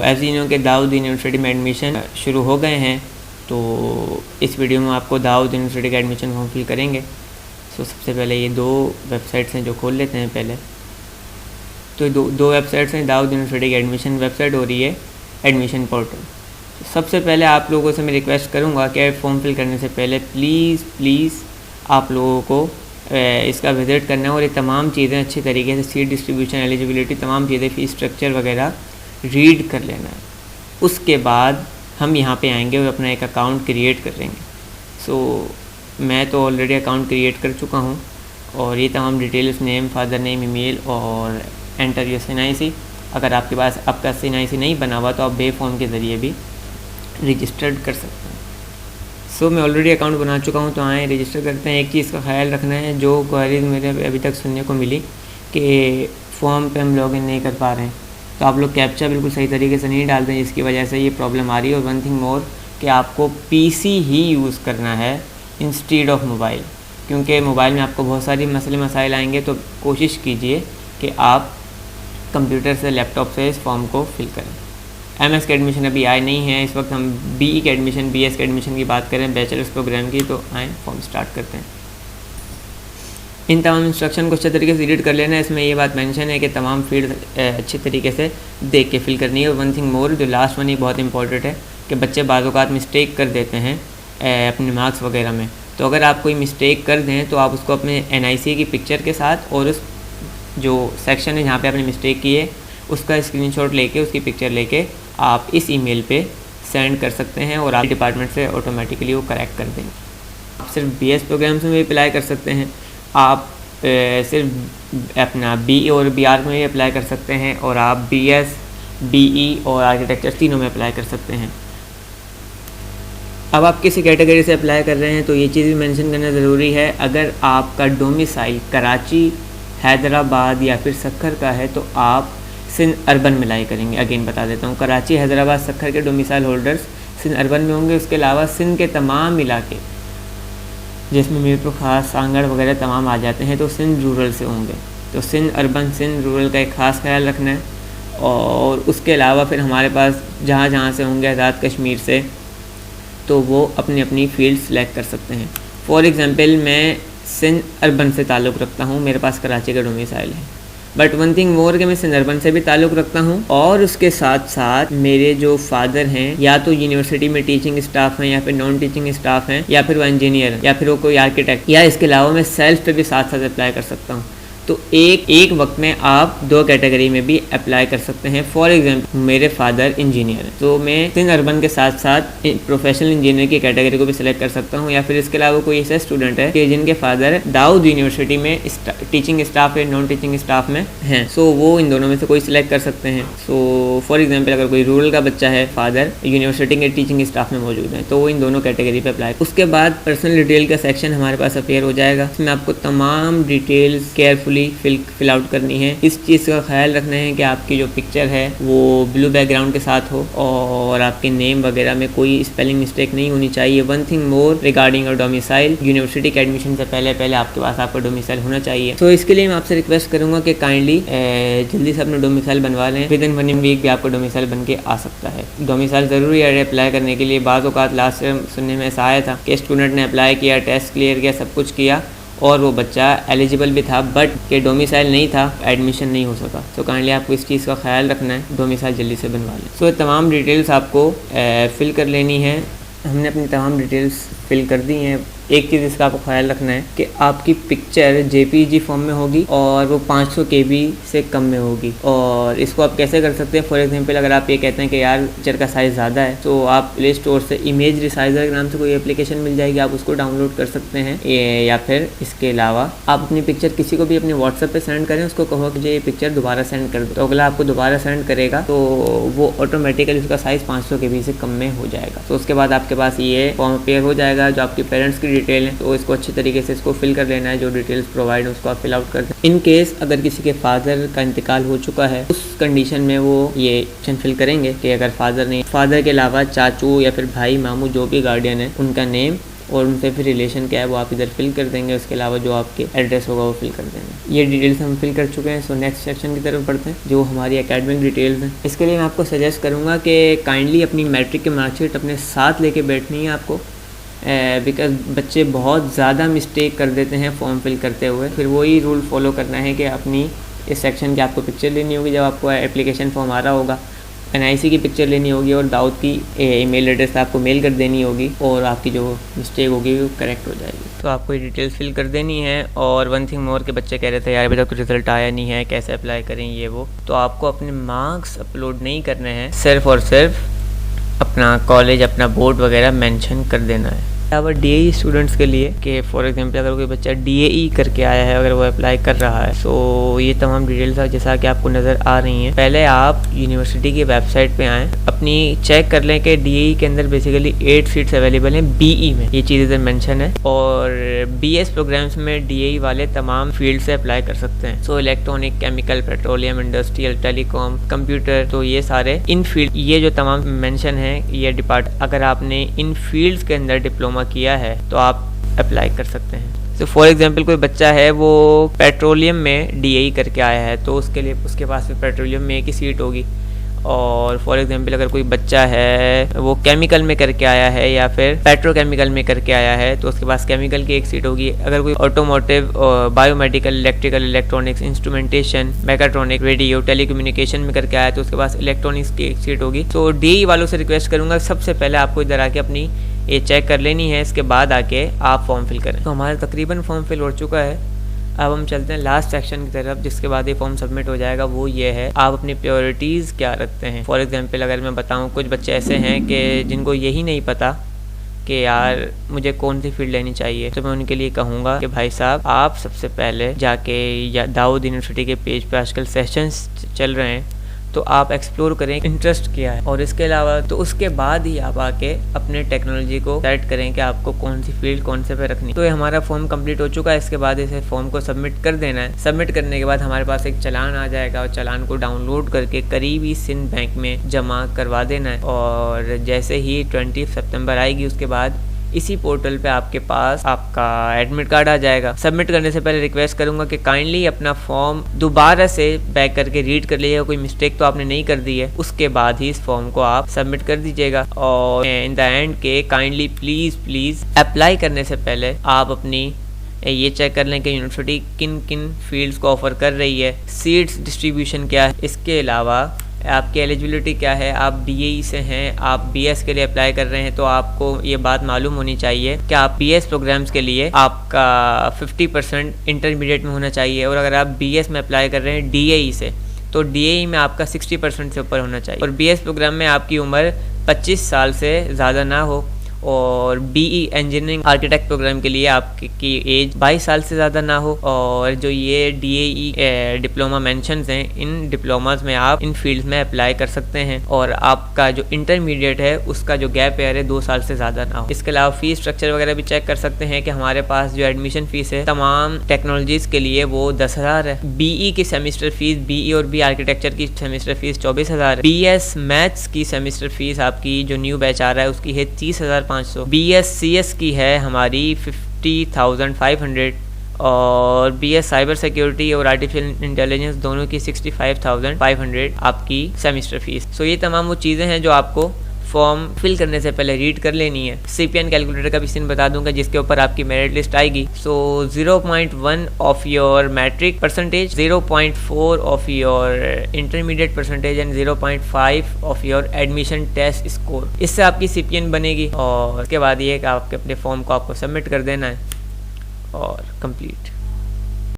As you know के Dawood university में admission शुरू हो गए हैं, तो इस वीडियो में आपको दाऊद यूनिवर्सिटी का एडमिशन फॉर्म फिल करेंगे। सो सबसे पहले ये 2 वेबसाइट्स हैं जो खोल लेते हैं पहले। तो दो वेबसाइट्स हैं। दाऊद यूनिवर्सिटी की एडमिशन वेबसाइट हो रही है एडमिशन पोर्टल। सबसे पहले आप लोगों से मैं रिक्वेस्ट करूंगा कि फॉर्म फिल करने से पहले प्लीज़ आप लोगों को इसका विज़िट करना है और ये तमाम चीज़ें अच्छी तरीके से सीट डिस्ट्रीब्यूशन, एलिजिबिलिटी, तमाम चीज़ें, फ़ीस स्ट्रक्चर वगैरह रीड कर लेना है। उसके बाद हम यहाँ पे आएंगे और अपना एक अकाउंट क्रिएट करेंगे। सो मैं तो ऑलरेडी अकाउंट क्रिएट कर चुका हूँ और ये तमाम details, name, father name, email और एंटर योर SNIC। अगर आपके पास आपका SNIC नहीं बना हुआ तो आप बे फॉर्म के ज़रिए भी रजिस्टर्ड कर सकते हैं। सो मैं ऑलरेडी अकाउंट बना चुका हूँ, तो आए रजिस्टर करते हैं। एक चीज़ का ख्याल रखना है, जो क्वेरीज मेरे अभी तक सुनने को मिली कि फॉर्म पे हम लॉगिन नहीं कर पा रहे हैं, तो आप लोग कैप्चा बिल्कुल सही तरीके से नहीं डालते हैं, जिसकी वजह से ये प्रॉब्लम आ रही है। और वन थिंग मोर कि आपको PC ही यूज़ करना है इंस्टीड ऑफ मोबाइल, क्योंकि मोबाइल में आपको बहुत सारी मसले मसाइल आएंगे। तो कोशिश कीजिए कि आप कंप्यूटर से, लैपटॉप से इस फॉर्म को फिल करें। MS के एडमिशन अभी आए नहीं हैं, इस वक्त हम BE के एडमिशन, BS के एडमिशन की बात करें, बैचलर्स प्रोग्राम की। तो आए फॉर्म स्टार्ट करते हैं। इन तमाम इंस्ट्रक्शन को अच्छे तरीके से रीड कर लेना है। इसमें ये बात मेंशन है कि तमाम फील्ड अच्छे तरीके से देख के फिल करनी है। और वन थिंग मोर, जो लास्ट वन ही बहुत इंपॉर्टेंट है कि बच्चे बाज़ औक़ात मिस्टेक कर देते हैं अपने मार्क्स वगैरह में। तो अगर आप कोई मिस्टेक कर दें तो आप उसको अपने NIC की पिक्चर के साथ और उस जो सेक्शन है जहाँ पे आपने मिस्टेक की है उसका स्क्रीनशॉट लेके, उसकी पिक्चर लेके आप इस ईमेल पे सेंड कर सकते हैं और आप डिपार्टमेंट से ऑटोमेटिकली वो करेक्ट कर देंगे। आप सिर्फ BS प्रोग्राम्स में भी अप्लाई कर सकते हैं, आप सिर्फ अपना BE और BR में भी अप्लाई कर सकते हैं, और आप BS, BE और आर्किटेक्चर तीनों में अप्लाई कर सकते हैं। अब आप किसी कैटेगरी से अप्लाई कर रहे हैं तो ये चीज़ भी मेंशन करना ज़रूरी है। अगर आपका डोमिसाइल कराची, हैदराबाद या फिर सक्खर का है तो आप सिंध अर्बन में अप्लाई करेंगे। अगेन बता देता हूँ, कराची, हैदराबाद, सक्खर के डोमिसाइल होल्डर्स सिंध अर्बन में होंगे। उसके अलावा सिंध के तमाम इलाके जिसमें मीरपुर खास, सांगड़ वगैरह तमाम आ जाते हैं तो सिंध रूरल से होंगे। तो सिंध अर्बन, सिंध रूरल का एक ख़ास ख्याल रखना है। और उसके अलावा फिर हमारे पास जहाँ से होंगे आज़ाद कश्मीर से, तो वो अपनी अपनी फील्ड सेलेक्ट कर सकते हैं। फॉर एग्ज़ाम्पल मैं सिंध अर्बन से ताल्लुक़ रखता हूँ, मेरे पास कराची का डोमिसाइल है। बट वन थिंग मोर कि मैं सिंध अर्बन से भी ताल्लुक़ रखता हूँ और उसके साथ साथ मेरे जो फादर हैं या तो यूनिवर्सिटी में टीचिंग स्टाफ हैं या फिर नॉन टीचिंग स्टाफ हैं या फिर वो इंजीनियर हैं या फिर वो कोई आर्किटेक्ट, या इसके अलावा मैं सेल्फ पे भी साथ साथ अप्लाई कर सकता हूँ। तो एक वक्त में आप 2 कैटेगरी में भी अप्लाई कर सकते हैं। फॉर एग्जांपल मेरे फादर इंजीनियर हैं तो मैं सिंध अर्बन के साथ साथ प्रोफेशनल इंजीनियर की कैटेगरी को भी सिलेक्ट कर सकता हूं, या फिर इसके अलावा कोई ऐसा स्टूडेंट है कि जिनके फादर दाऊद यूनिवर्सिटी में टीचिंग स्टाफ या नॉन टीचिंग स्टाफ में हैं, सो वो इन दोनों में से कोई सिलेक्ट कर सकते हैं। सो फॉर एग्जाम्पल अगर कोई रूरल का बच्चा है, फादर यूनिवर्सिटी के टीचिंग स्टाफ में मौजूद है, तो वो इन दोनों कैटेगरी पर अप्लाई। उसके बाद पर्सनल डिटेल का सेक्शन हमारे पास अपेयर हो जाएगा। इसमें आपको तमाम डिटेल्स केयरफुली फिल आउट करनी है। इस चीज़ का ख्याल रखना है कि आपकी जो पिक्चर है वो ब्लू बैकग्राउंड के साथ हो और आपके नेम वगैरह में कोई स्पेलिंग मिस्टेक नहीं होनी चाहिए। One thing more regarding your domicile, university के एडमिशन से पहले आपके पास आपका डोमिसाइल होना चाहिए। तो इसके लिए मैं आपसे रिक्वेस्ट करूँगा कि काइंडली जल्दी से अपना डोमिसाइल बनवा लें। विद इन 1 वीक भी आपका डोमिसाइल बन के आ सकता है। डोमिसाइल ज़रूरी है अप्लाई करने के लिए। बाज़ औक़ात लास्ट ईयर सुनने में ऐसा आया था कि स्टूडेंट ने अप्लाई किया, टेस्ट क्लियर किया, सब कुछ किया और वो बच्चा एलिजिबल भी था बट के डोमिसाइल नहीं था, एडमिशन नहीं हो सका। तो काइंडली आपको इस चीज़ का ख्याल रखना है, डोमिसाइल जल्दी से बनवा लें। सो तमाम डिटेल्स आपको फिल कर लेनी है। हमने अपनी तमाम डिटेल्स फिल कर दी हैं। एक चीज़ इसका आपको ख्याल रखना है कि आपकी पिक्चर JPEG फॉर्म में होगी और वो 500 KB से कम में होगी। और इसको आप कैसे कर सकते हैं, फॉर एग्जांपल अगर आप ये कहते हैं कि यार पिक्चर का साइज़ ज़्यादा है तो आप प्ले स्टोर से इमेज रिसाइजर के नाम से कोई एप्लीकेशन मिल जाएगी, आप उसको डाउनलोड कर सकते हैं। या फिर इसके अलावा आप अपनी पिक्चर किसी को भी अपने व्हाट्सएप पर सेंड करें, उसको कहो कि मुझे ये पिक्चर दोबारा सेंड कर दो, तो अगला आपको दोबारा सेंड करेगा तो वो ऑटोमेटिकली उसका साइज़ 500 KB से कम में हो जाएगा। तो उसके बाद आपके पास ये फॉर्म अपेयर हो जाएगा। जो आपके पेरेंट्स की डिटेल है तो इसको अच्छे तरीके से इसको फिल कर लेना है। जो डिटेल्स प्रोवाइड है उसको आप फिल आउट कर दें। इन केस अगर किसी के फादर का इंतकाल हो चुका है उस कंडीशन में वो ये ऑप्शन फिल करेंगे कि अगर फादर के अलावा चाचू या फिर भाई, मामू, जो भी गार्डियन है उनका नेम और उनसे फिर रिलेशन क्या है वो आप इधर फिल कर देंगे। उसके अलावा जो आपके एड्रेस होगा वो फिल कर देंगे। ये डिटेल्स हम फिल कर चुके हैं। सो नेक्स्ट सेक्शन की तरफ बढ़ते हैं जो हमारी एकेडमिक डिटेल्स हैं। इसके लिए मैं आपको सजेस्ट करूँगा कि काइंडली अपनी मैट्रिक की मार्कशीट अपने साथ लेके बैठनी है आपको, बिकॉज बच्चे बहुत ज़्यादा मिस्टेक कर देते हैं फॉर्म फिल करते हुए। फिर वही रूल फॉलो करना है कि अपनी इस सेक्शन की आपको पिक्चर लेनी होगी जब आपको एप्लीकेशन फॉर्म आ रहा होगा, NIC की पिक्चर लेनी होगी और दाऊद की ईमेल एड्रेस पे आपको मेल कर देनी होगी और आपकी जो मिस्टेक होगी वो करेक्ट हो जाएगी। तो आपको ये डिटेल्स फिल कर देनी है। और वन थिंग मोर के बच्चे कह रहे थे यार अभी तक रिजल्ट आया नहीं है, कैसे अप्लाई करें ये वो, तो आपको अपने मार्क्स अपलोड नहीं करने हैं, सिर्फ और सिर्फ अपना कॉलेज अपना बोर्ड वगैरह मेंशन कर देना है। अब DAE स्टूडेंट्स के लिए कि फॉर एग्जांपल अगर कोई बच्चा DAE करके आया है, अगर वो अप्लाई कर रहा है, तो ये तमाम डिटेल्स जैसा कि आपको नज़र आ रही हैं। पहले आप यूनिवर्सिटी की वेबसाइट पे आएँ, अपनी चेक कर लें कि DAE के अंदर बेसिकली 8 सीट्स अवेलेबल हैं BE में, ये चीज़ इधर मेंशन है। और BS प्रोग्राम्स में DAE वाले तमाम फील्ड से अप्लाई कर सकते हैं। So electronic, chemical, petroleum, industrial, telecom, computer, तो ये सारे इन फील्ड, ये जो तमाम मेंशन है ये डिपार्ट, अगर आपने इन फील्ड्स के अंदर डिप्लोमा किया है तो आप अप्लाई कर सकते हैं। तो फॉर एग्जांपल कोई बच्चा है वो पेट्रोलियम में DAE करके आया है तो उसके लिए उसके पास भी पेट्रोलियम में एक ही सीट होगी। और फॉर एग्जांपल अगर कोई बच्चा है वो केमिकल में करके आया है या फिर पेट्रोकेमिकल में करके आया है तो उसके पास केमिकल की एक सीट होगी। अगर कोई automotive, biomedical, electrical, electronics, instrumentation, mechatronic, radio, telecommunication में करके आया है तो उसके पास इलेक्ट्रॉनिक्स की एक सीट होगी। तो DAE वालों से रिक्वेस्ट करूँगा सबसे पहले आपको इधर आके अपनी ये चेक कर लेनी है, इसके बाद आके आप फॉर्म फिल करें। तो हमारा तकरीबन फॉर्म फिल हो चुका है। अब हम चलते हैं लास्ट सेक्शन की तरफ जिसके बाद ये फॉर्म सबमिट हो जाएगा। वो ये है आप अपनी प्रायोरिटीज़ क्या रखते हैं। फॉर एग्जांपल अगर मैं बताऊं, कुछ बच्चे ऐसे हैं कि जिनको यही नहीं पता कि यार मुझे कौन सी फील्ड लेनी चाहिए, तो मैं उनके लिए कहूँगा कि भाई साहब आप सबसे पहले जाके या दाऊद यूनिवर्सिटी के पेज पे आजकल सेशंस चल रहे हैं तो आप एक्सप्लोर करें इंटरेस्ट क्या है, और इसके अलावा तो उसके बाद ही आप आके अपने टेक्नोलॉजी को सेलेक्ट करें कि आपको कौन सी फील्ड कौन से पे रखनी। तो ये हमारा फॉर्म कंप्लीट हो चुका है। इसके बाद इसे फॉर्म को सबमिट कर देना है। सबमिट करने के बाद हमारे पास एक चालान आ जाएगा और चालान को डाउनलोड करके करीबी सिंध बैंक में जमा करवा देना है। और जैसे ही 20 सितंबर आएगी उसके बाद इसी पोर्टल पे आपके पास आपका एडमिट कार्ड आ जाएगा। सबमिट करने से पहले रिक्वेस्ट करूंगा कि काइंडली अपना फॉर्म दोबारा से बैक करके रीड कर लीजिएगा, कोई मिस्टेक तो आपने नहीं कर दी है, उसके बाद ही इस फॉर्म को आप सबमिट कर दीजिएगा। और इन द एंड के काइंडली प्लीज़ अप्लाई करने से पहले आप अपनी ये चेक कर लें कि यूनिवर्सिटी किन किन फील्ड्स को ऑफर कर रही है, सीट्स डिस्ट्रीब्यूशन क्या है, इसके अलावा आपकी एलिजिबिलिटी क्या है। आप DAE से हैं, आप BS के लिए अप्लाई कर रहे हैं तो आपको ये बात मालूम होनी चाहिए कि आप BS प्रोग्राम्स के लिए आपका 50% इंटरमीडिएट में होना चाहिए। और अगर आप BS में अप्लाई कर रहे हैं DAE से तो DAE में आपका 60% से ऊपर होना चाहिए। और BS प्रोग्राम में आपकी उम्र 25 साल से ज़्यादा ना हो। और BE इंजीनियरिंग आर्किटेक्ट प्रोग्राम के लिए आपकी एज 22 साल से ज़्यादा ना हो। और जो ये DAE डिप्लोमा मेंशंस हैं, इन डिप्लोमास में आप इन फील्ड्स में अप्लाई कर सकते हैं। और आपका जो इंटरमीडिएट है उसका जो गैप ईयर है 2 साल से ज़्यादा ना हो। इसके अलावा फीस स्ट्रक्चर वगैरह भी चेक कर सकते हैं कि हमारे पास जो एडमिशन फ़ीस है तमाम टेक्नोलॉजीज़ के लिए वो 10,000 है। BE की सेमिस्टर फीस, BE और B आर्किटेक्चर की सेमिस्टर फीस 24,000 है। BS मैथ्स की सेमिस्टर फीस आपकी जो न्यू बैच आ रहा है उसकी है 30,500। BS CS की है हमारी 50,500 और BS साइबर सिक्योरिटी और आर्टिफिशियल इंटेलिजेंस दोनों की 65,500 आपकी सेमिस्टर फीस। सो ये तमाम वो चीज़ें हैं जो आपको फॉर्म फिल करने से पहले रीड कर लेनी है। CPN कैलकुलेटर का भी सीन बता दूंगा जिसके ऊपर आपकी मेरिट लिस्ट आएगी। So 0.1 of your matric percentage, 0.4 of your intermediate percentage and 0.5 of your admission test score, इससे आपकी CPN बनेगी। और उसके बाद ये कि आपके अपने फॉर्म को आपको सबमिट कर देना है और कंप्लीट।